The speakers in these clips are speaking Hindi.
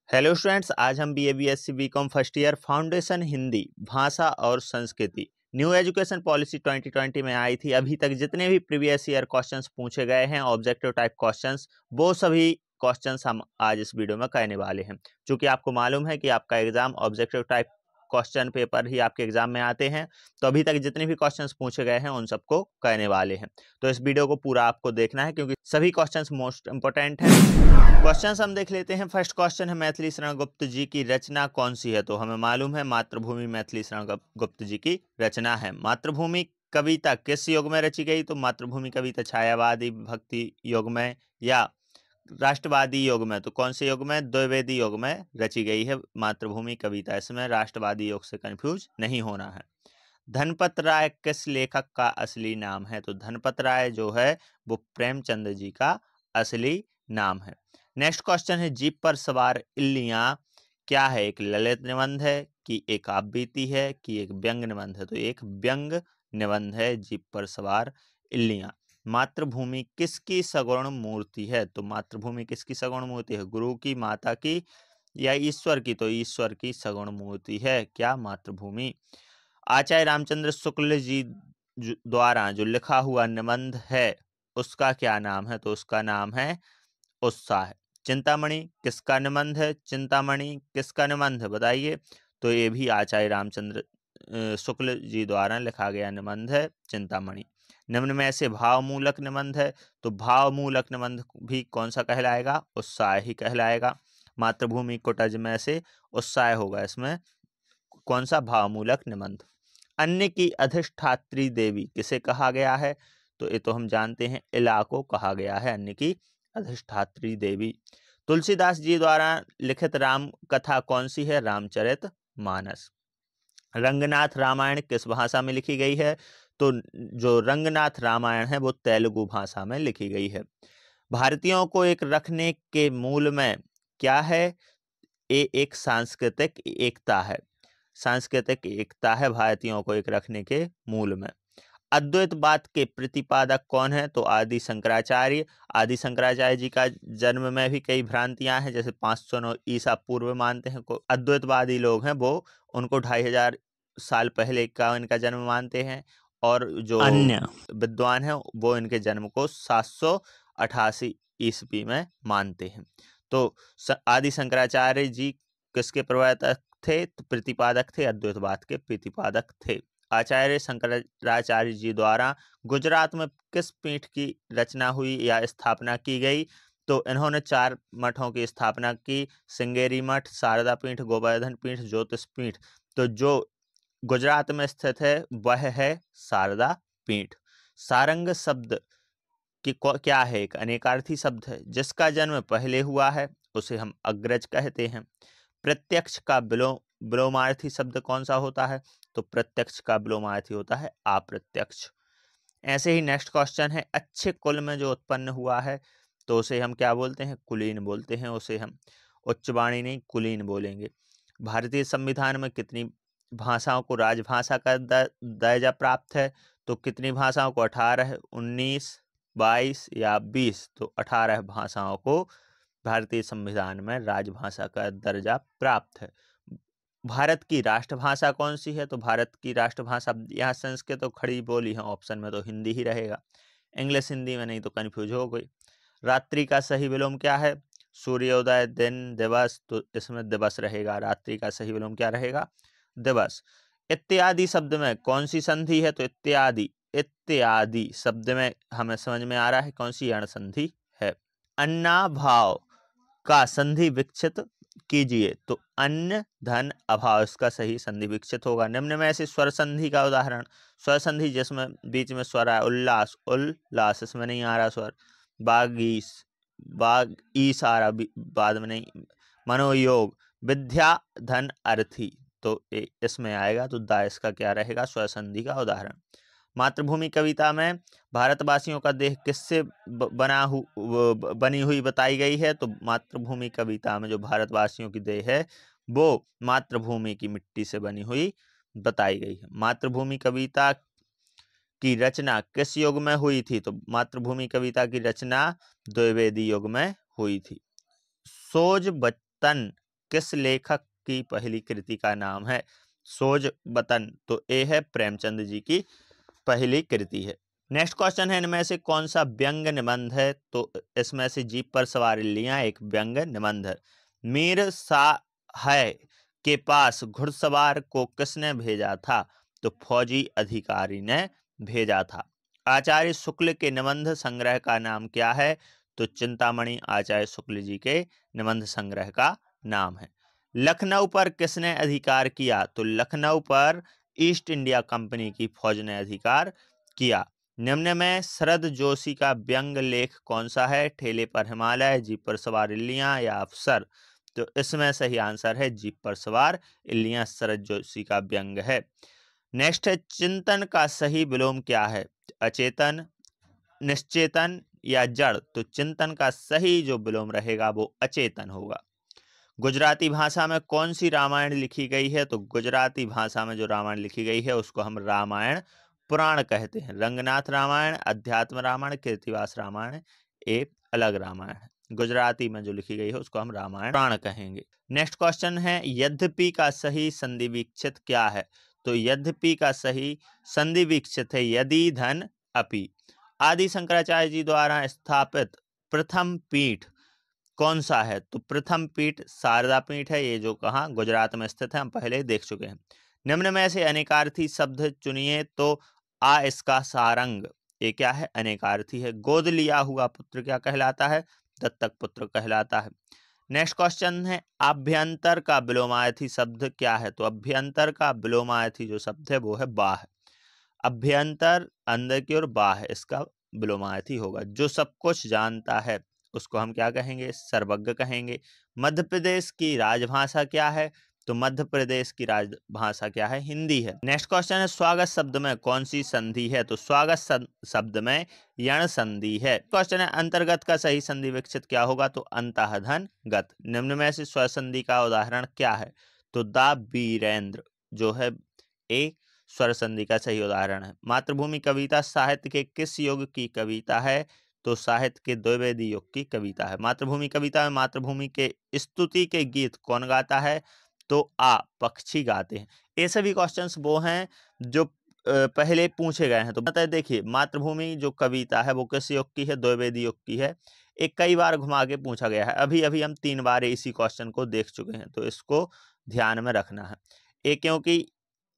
हेलो स्टूडेंट्स, आज हम BA BSc BCom first year foundation Hindi भाषा और संस्कृति न्यू एजुकेशन पॉलिसी 2020 में आई थी। अभी तक जितने भी प्रीवियस ईयर क्वेश्चंस पूछे गए हैं ऑब्जेक्टिव टाइप क्वेश्चंस, वो सभी क्वेश्चंस हम आज इस वीडियो में कहने वाले हैं। क्योंकि आपको मालूम है कि आपका exam objective type question paper ही आपके एग्जाम में आते हैं, तो अभी तक जितने भी क्वेश्चंस पूछे गए हैं उन सबको कहने वाले हैं। तो इस वीडियो को पूरा आपको देखना है क्योंकि सभी क्वेश्चंस मोस्ट इंपोर्टेंट हैं। क्वेश्चंस हम देख लेते हैं। फर्स्ट क्वेश्चन है, मैथिली शरण गुप्त जी की रचना कौन सी है? तो हमें मालूम है मातृभूमि मैथिली शरण गुप्त जी की रचना है। मातृभूमि कविता किस युग में रची गई? तो मातृभूमि कविता छायावादी भक्ति युग में या राष्ट्रवादी युग में? तो कौन से युग में? द्विवेदी युग में रची गई है मातृभूमि कविता। इसमें राष्ट्रवादी युग से कंफ्यूज नहीं होना है। धनपत राय किस लेखक का असली नाम है? तो धनपत राय जो है वो प्रेमचंद जी का असली नाम है। नेक्स्ट क्वेश्चन है, जीप पर सवार इल्लियां क्या है? एक ललित निबंध है कि एक आपबीती है कि एक व्यंग निबंध है? तो एक व्यंग निबंध है जीप पर सवार इल्लियां। मातृभूमि किसकी सगुण मूर्ति है? तो मातृभूमि किसकी सगुण मूर्ति है? गुरु की, माता की या ईश्वर की? तो ईश्वर की सगुण मूर्ति है क्या मातृभूमि। आचार्य रामचंद्र शुक्ल जी द्वारा जो लिखा हुआ निबंध है उसका क्या नाम है? तो उसका नाम है उत्साह। चिंतामणि किसका निबंध है? चिंतामणि किसका निबंध है बताइए। तो ये भी आचार्य रामचंद्र शुक्ल जी द्वारा लिखा गया निबंध है चिंतामणि। निम्न में से भावमूलक निबंध है, तो भावमूलक निबंध भी कौन सा कहलाएगा? उत्साह ही कहलाएगा। मातृभूमि कुटज में से उत्साह होगा, इसमें कौन सा? भावमूलक निबंध। अन्न की अधिष्ठात्री देवी किसे कहा गया है? तो ये तो हम जानते हैं, इला को कहा गया है अन्न की अधिष्ठात्री देवी। तुलसीदास जी द्वारा लिखित राम कथा कौन सी है? रामचरित मानस। रंगनाथ रामायण किस भाषा में लिखी गई है? तो जो रंगनाथ रामायण है वो तेलुगु भाषा में लिखी गई है। भारतीयों को एक रखने के मूल में क्या है? ये एक सांस्कृतिक एकता है। सांस्कृतिक एकता है भारतीयों को एक रखने के मूल में। अद्वैतवाद के प्रतिपादक कौन है? तो आदि शंकराचार्य। आदि शंकराचार्य जी का जन्म में भी कई भ्रांतियां हैं, जैसे 509 ईसा पूर्व मानते हैं को अद्वैतवादी लोग हैं, वो उनको 2500 साल पहले का इनका जन्म मानते हैं, और जो अन्य विद्वान है वो इनके जन्म को 788 ईस्वी में मानते हैं। तो आदि शंकराचार्य जी किसके प्रवर्तक थे? तो प्रतिपादक थे, अद्वैतवाद के प्रतिपादक थे। आचार्य शंकराचार्य जी द्वारा गुजरात में किस पीठ की रचना हुई या स्थापना की गई? तो इन्होंने 4 मठों की स्थापना की, श्रृंगेरी मठ, शारदा पीठ, गोवर्धन पीठ, ज्योतिष पीठ। तो जो गुजरात में स्थित है वह है शारदा पीठ। सारंग शब्द कि क्या है? एक अनेकार्थी शब्द है। जिसका जन्म पहले हुआ है उसे हम अग्रज कहते हैं। प्रत्यक्ष का विलोमार्थी शब्द कौन सा होता है? तो प्रत्यक्ष का विलोमार्थी होता है अप्रत्यक्ष। ऐसे ही नेक्स्ट क्वेश्चन है, अच्छे कुल में जो उत्पन्न हुआ है तो उसे हम क्या बोलते हैं? कुलीन बोलते हैं। उसे हम उच्चवाणी नहीं कुलीन बोलेंगे। भारतीय संविधान में कितनी भाषाओं को राजभाषा का दर्जा प्राप्त है? तो कितनी भाषाओं को? 18, 19, 22 या 20? तो 18 भाषाओं को भारतीय संविधान में राजभाषा का दर्जा प्राप्त है। भारत की राष्ट्रभाषा कौन सी है? तो भारत की राष्ट्रभाषा, यहाँ संस्कृत तो खड़ी बोली है, ऑप्शन में तो हिंदी ही रहेगा। इंग्लिश हिंदी में नहीं तो कंफ्यूज हो गई। रात्रि का सही विलोम क्या है? सूर्योदय, दिन, दिवस। तो इसमें दिवस रहेगा। रात्रि का सही विलोम क्या रहेगा? दिवस। इत्यादि शब्द में कौन सी संधि है? तो इत्यादि, इत्यादि शब्द में हमें समझ में आ रहा है कौन सी अण संधि है। अन्नाभाव का संधि विकसित कीजिए। तो अन्न, धन, अभाव, इसका सही संधि विकसित होगा। निम्न में से स्वर संधि का उदाहरण। स्वर संधि जिसमें बीच में स्वर है, उल्लास, उल्लास, इसमें नहीं आ रहा स्वर। बागीस, बाग ईस आ रहा बाद में नहीं। मनोयोग, विद्या, धन, अर्थी, तो इसमें आएगा। तो दा इसका क्या रहेगा? स्वर संधि का उदाहरण। मातृभूमि कविता में भारतवासियों का देह किससे बनी हुई बताई गई है? तो मातृभूमि कविता में जो भारतवासियों की देह है वो मातृभूमि की मिट्टी से बनी हुई बताई गई है। मातृभूमि कविता की रचना किस युग में हुई थी? तो मातृभूमि कविता की रचना द्विवेदी युग में हुई थी। सोज बचतन किस लेखक की पहली कृति का नाम है? सोज वतन, तो ए है प्रेमचंद जी की पहली कृति है। नेक्स्ट क्वेश्चन है, इनमें से कौन सा व्यंग्य निबंध है? तो इसमें से जीप पर सवार इल्लियां एक व्यंग्य निबंध है। मीर साहय के पास घुड़सवार को किसने भेजा था? तो फौजी अधिकारी ने भेजा था। आचार्य शुक्ल के निबंध संग्रह का नाम क्या है? तो चिंतामणि आचार्य शुक्ल जी के निबंध संग्रह का नाम है। लखनऊ पर किसने अधिकार किया? तो लखनऊ पर ईस्ट इंडिया कंपनी की फौज ने अधिकार किया। निम्न में शरद जोशी का व्यंग लेख कौन सा है? ठेले पर हिमालय, जीप पर सवार इल्लियां या अफसर? तो इसमें सही आंसर है जीप पर सवार इल्लियां, शरद जोशी का व्यंग है। नेक्स्ट है, चिंतन का सही विलोम क्या है? अचेतन, निश्चेतन या जड़? तो चिंतन का सही जो विलोम रहेगा वो अचेतन होगा। गुजराती भाषा में कौन सी रामायण लिखी गई है? तो गुजराती भाषा में जो रामायण लिखी गई है उसको हम रामायण पुराण कहते हैं। रंगनाथ रामायण, अध्यात्म रामायण, कृतिवास रामायण एक अलग रामायण है। गुजराती में जो लिखी गई है उसको हम रामायण पुराण कहेंगे। नेक्स्ट क्वेश्चन है, यद्यपि का सही संधि विच्छेद क्या है? तो यद्यपि का सही संधि विच्छेद है यदि धन अपि। आदि शंकराचार्य जी द्वारा स्थापित प्रथम पीठ कौन सा है? तो प्रथम पीठ शारदा पीठ है, ये जो कहाँ गुजरात में स्थित है, हम पहले ही देख चुके हैं। निम्न में से अनेकार्थी शब्द चुनिए, तो आ इसका सारंग, ये क्या है? अनेकार्थी है। गोद लिया हुआ पुत्र क्या कहलाता है? दत्तक पुत्र कहलाता है। नेक्स्ट क्वेश्चन है, अभ्यंतर का विलोमार्थी शब्द क्या है? तो अभ्यंतर का विलोमार्थी जो शब्द है वो है बाह। अभ्यंतर अंदर की ओर, बाह इसका विलोमार्थी होगा। जो सब कुछ जानता है उसको हम क्या कहेंगे? सर्वज्ञ कहेंगे। मध्य प्रदेश की राजभाषा क्या है? तो मध्य प्रदेश की राजभाषा क्या है? हिंदी है। नेक्स्ट क्वेश्चन है, स्वागत शब्द में कौन सी संधि है? तो स्वागत शब्द में यण संधि है। क्वेश्चन है, अंतर्गत का सही संधि विकसित क्या होगा? तो अंतः धन गत। निम्न में से स्वसंधि का उदाहरण क्या है? तो दा वीरेंद्र जो है ए स्वर संधि का सही उदाहरण है। मातृभूमि कविता साहित्य के किस युग की कविता है? तो साहित्य के द्विवेदी युग की कविता है। मातृभूमि कविता में मातृभूमि के स्तुति के गीत कौन गाता है? तो आ पक्षी गाते हैं। ये सभी क्वेश्चंस वो हैं जो पहले पूछे गए हैं। तो बताइए, देखिए मातृभूमि जो कविता है वो किस युग की है? द्विवेदी युग की है। एक कई बार घुमा के पूछा गया है, अभी अभी हम 3 बार इसी क्वेश्चन को देख चुके हैं, तो इसको ध्यान में रखना है। ये क्योंकि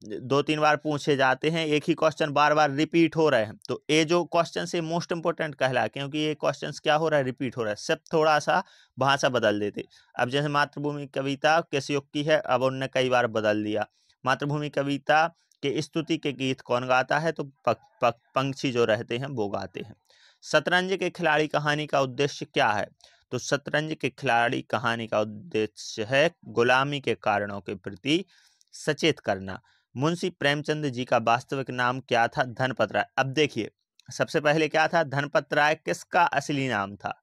2-3 बार पूछे जाते हैं, एक ही क्वेश्चन बार बार रिपीट हो रहे हैं, तो ये जो क्वेश्चन से मोस्ट इंपोर्टेंट कहला, क्योंकि ये क्वेश्चन क्या हो रहा है? रिपीट हो रहा है, सिर्फ थोड़ा सा भाषा बदल देते। अब जैसे मातृभूमि कविता किस युग की है, अब उनने कई बार बदल दिया। मातृभूमि कविता के स्तुति के गीत कौन गाता है? तो पंछी जो रहते हैं वो गाते हैं। शतरंज के खिलाड़ी कहानी का उद्देश्य क्या है? तो शतरंज के खिलाड़ी कहानी का उद्देश्य है गुलामी के कारणों के प्रति सचेत करना। मुंशी प्रेमचंद जी का वास्तविक नाम क्या था? धनपत राय। अब देखिए, सबसे पहले क्या था? धनपत राय किसका असली नाम था?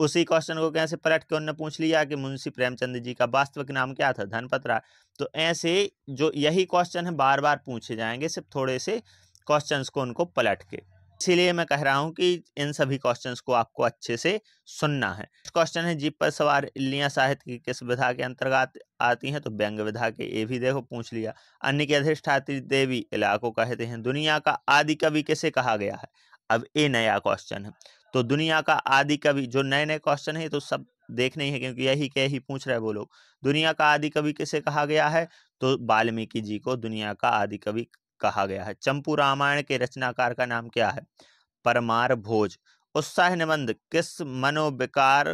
उसी क्वेश्चन को कैसे पलट के उन्होंने पूछ लिया कि मुंशी प्रेमचंद जी का वास्तविक नाम क्या था? धनपत राय। तो ऐसे जो यही क्वेश्चन है बार बार पूछे जाएंगे, सिर्फ थोड़े से क्वेश्चंस को उनको पलट के। इसीलिए मैं कह रहा हूं कि इन सभी क्वेश्चंस को आपको अच्छे से सुनना है। क्वेश्चन है, जीप पर सवार इल्लियां साहित्य की किस विधा के अंतर्गत आती हैं? तो व्यंग्य विधा के। ये भी देखो पूछ लिया। अन्य की अधिष्ठात्री देवी इलाको कहते हैं। दुनिया का आदि कवि किसे कहा गया है? अब ये नया क्वेश्चन है, तो दुनिया का आदि कवि, जो नए नए क्वेश्चन है तो सब देखने ही है, क्योंकि यही के ही पूछ रहे हैं वो लोग। दुनिया का आदि कवि किसे कहा गया है? तो वाल्मीकि जी को दुनिया का आदि कवि कहा गया है। चंपू रामायण के रचनाकार का नाम क्या है? परमार भोज। उत्साह निबंध किस मनोविकार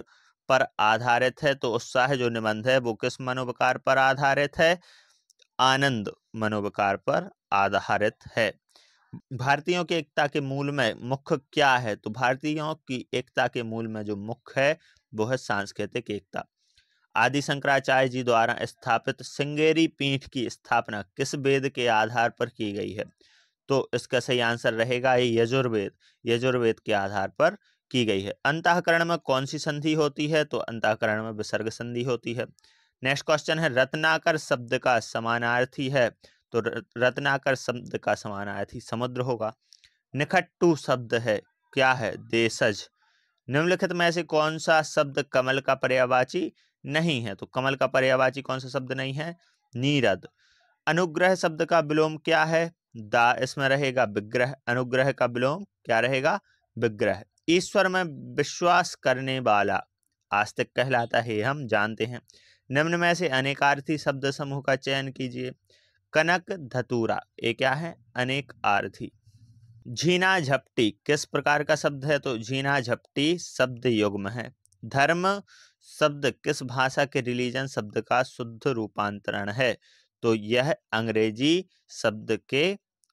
पर आधारित है? तो उत्साह जो निबंध है वो किस मनोविकार पर आधारित है? आनंद मनोविकार पर आधारित है। भारतीयों की एकता के मूल में मुख्य क्या है? तो भारतीयों की एकता के मूल में जो मुख्य है वो है सांस्कृतिक एकता। आदि शंकराचार्य जी द्वारा स्थापित श्रृंगेरी पीठ की स्थापना किस वेद के आधार पर की गई है? तो इसका सही आंसर रहेगा यजुर्वेद। यजुर्वेद के आधार पर की गई है। अंतःकरण में कौन सी संधि होती है? तो अंतःकरण में विसर्ग संधि होती है। नेक्स्ट क्वेश्चन है, रत्नाकर शब्द का समानार्थी है? तो रत्नाकर शब्द का समानार्थी समुद्र होगा। निखट्टू शब्द है क्या है? देशज। निम्नलिखित में से कौन सा शब्द कमल का पर्यायवाची नहीं है, तो कमल का पर्यायवाची कौन सा शब्द नहीं है? नीरद। अनुग्रह शब्द का विलोम क्या है? दा, इसमें रहेगा विग्रह। अनुग्रह का विलोम क्या रहेगा? विग्रह। ईश्वर में विश्वास करने वाला आस्तिक कहलाता है, हम जानते हैं। निम्न में से अनेकार्थी शब्द समूह का चयन कीजिए। कनक, धतूरा, ये क्या है? अनेक आर्थी। झीना झपटी किस प्रकार का शब्द है? तो झीना झपटी शब्द युग्म है। धर्म शब्द किस भाषा के रिलीजन शब्द का शुद्ध रूपांतरण है? तो यह अंग्रेजी शब्द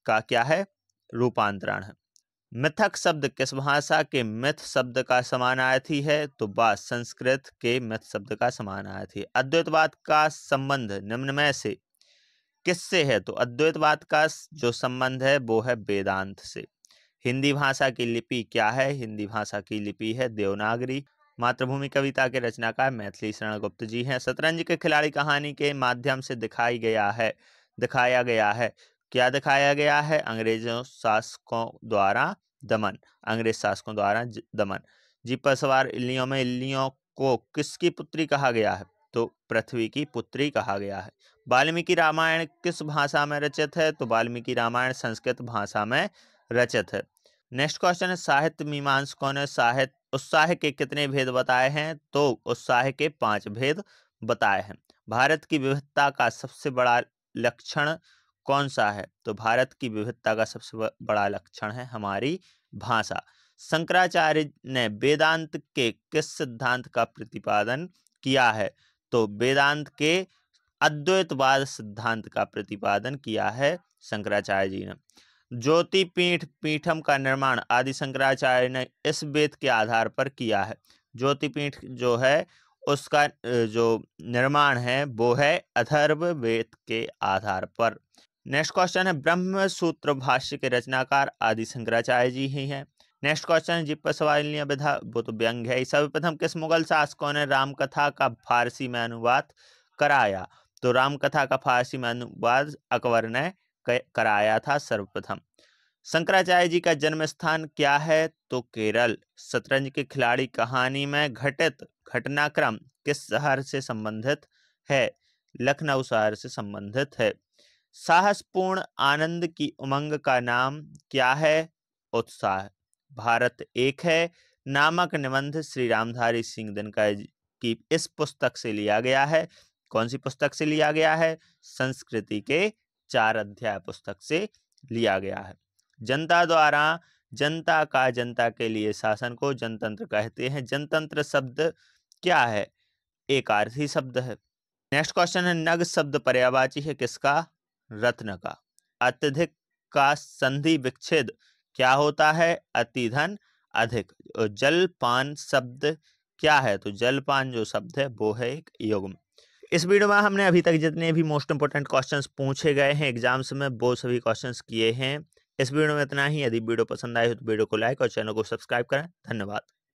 का क्या है? रूपांतरण है। मिथक शब्द किस भाषा के मिथ शब्द का समानार्थी है? तो बा संस्कृत के मिथ शब्द का समानार्थी। अद्वैतवाद का संबंध निम्न में से किससे है? तो अद्वैतवाद का जो संबंध है वो है वेदांत से। हिंदी भाषा की लिपि क्या है? हिंदी भाषा की लिपि है देवनागरी। मातृभूमि कविता के रचनाकार मैथिली शरण गुप्त जी हैं। शतरंज के खिलाड़ी कहानी के माध्यम से दिखाया गया है। क्या दिखाया गया है? अंग्रेज शासकों द्वारा दमन। जीप पर सवार इल्लियों में इल्लियों को किसकी पुत्री कहा गया है? तो पृथ्वी की पुत्री कहा गया है। वाल्मीकि रामायण किस भाषा में रचित है? तो वाल्मीकि रामायण संस्कृत भाषा में रचित है। नेक्स्ट क्वेश्चन है साहित्य मीमांसकों ने उत्साह के कितने भेद बताए हैं? तो उत्साह के 5 भेद बताए हैं। भारत की विविधता का सबसे बड़ा लक्षण कौन सा है? तो भारत की विविधता का सबसे बड़ा लक्षण है हमारी भाषा। शंकराचार्य ने वेदांत के किस सिद्धांत का प्रतिपादन किया है? तो वेदांत के अद्वैतवाद सिद्धांत का प्रतिपादन किया है शंकराचार्य जी ने। ज्योतिपीठ पीठम का निर्माण आदि शंकराचार्य ने इस वेद के आधार पर किया है। ज्योतिपीठ जो है उसका जो निर्माण है वो है अथर्व वेद के आधार पर। नेक्स्ट क्वेश्चन है ब्रह्म सूत्र भाष्य के रचनाकार आदि शंकराचार्य जी ही हैं। नेक्स्ट क्वेश्चन है जिप पर सवालियां विधा, वो तो व्यंग है। सर्वप्रथम किस मुगल शासकों ने रामकथा का फारसी में अनुवाद कराया? तो रामकथा का फारसी में अनुवाद अकबर ने कराया था सर्वप्रथम। शंकराचार्य जी का जन्म स्थान क्या है? तो केरल। शतरंज के खिलाड़ी कहानी में घटित घटनाक्रम किस शहर से संबंधित है? लखनऊ शहर से संबंधित है। साहसपूर्ण आनंद की उमंग का नाम क्या है? उत्साह। भारत एक है नामक निबंध श्री रामधारी सिंह दिनकर की इस पुस्तक से लिया गया है। कौन सी पुस्तक से लिया गया है? संस्कृति के 4 अध्याय पुस्तक से लिया गया है। जनता द्वारा जनता का जनता के लिए शासन को जनतंत्र कहते हैं। जनतंत्र शब्द क्या है? एक आर्थी शब्द है। नेक्स्ट क्वेश्चन है नग शब्द पर्यायवाची है किसका? रत्न का। अत्यधिक का संधि विच्छेद क्या होता है? अतिधन अधिक। जलपान शब्द क्या है? तो जलपान जो शब्द है वो है एक युग्म। इस वीडियो में हमने अभी तक जितने भी मोस्ट इंपोर्टेंट क्वेश्चंस पूछे गए हैं एग्जाम्स में वो सभी क्वेश्चंस किए हैं। इस वीडियो में इतना ही। यदि वीडियो पसंद आए हो तो वीडियो को लाइक और चैनल को सब्सक्राइब करें। धन्यवाद।